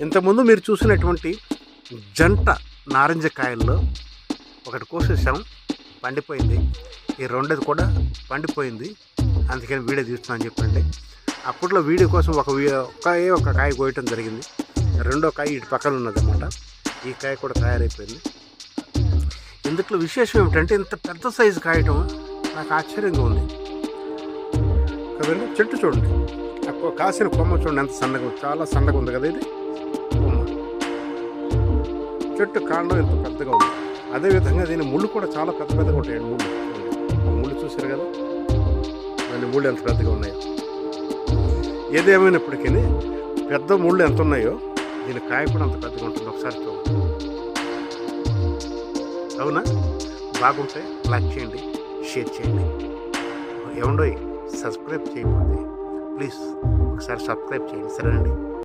ఇంతకుముందు మీరు చూసినటువంటి జంట నారింజ కాయల్లో ఒకటి కోసేసాం, పండిపోయింది. ఈ రెండోది కూడా పండిపోయింది, అందుకని వీడియో తీస్తున్నాను చెప్పండి. అప్పట్లో వీడియో కోసం ఒక కాయ కోయటం జరిగింది. రెండో కాయ ఇటు పక్కన ఉన్నదన్నమాట. ఈ కాయ కూడా తయారైపోయింది. ఇందులో విశేషం ఏమిటంటే ఇంత పెద్ద సైజు కాయటం నాకు ఆశ్చర్యంగా ఉంది కదండి. చెట్టు చూడండి, కాసిన కొమ్మ చూడండి ఎంత సన్నగా ఉంది, చాలా సన్నగా ఉంది కదా ఇది కొమ్మ. చెట్టు కాండం ఎంత పెద్దగా ఉంది. అదేవిధంగా దీని ముళ్ళు కూడా చాలా పెద్దగా ఉంటాయండి. ముళ్ళు చూసారు కదా, దాని ముళ్ళు ఎంత పెద్దగా ఉన్నాయో. ఏదేమైనప్పటికీ పెద్ద ముళ్ళు ఎంత ఉన్నాయో దీని కాయ కూడా అంత పెద్దగా ఉంటుంది. ఒకసారి చూడండి. అవునా? బాగుంటే లైక్ చేయండి, షేర్ చేయండి. ఏమండో సబ్స్క్రైబ్ చేయకపోతే ప్లీజ్ ఒకసారి సబ్స్క్రైబ్ చేయండి, సరేనండి.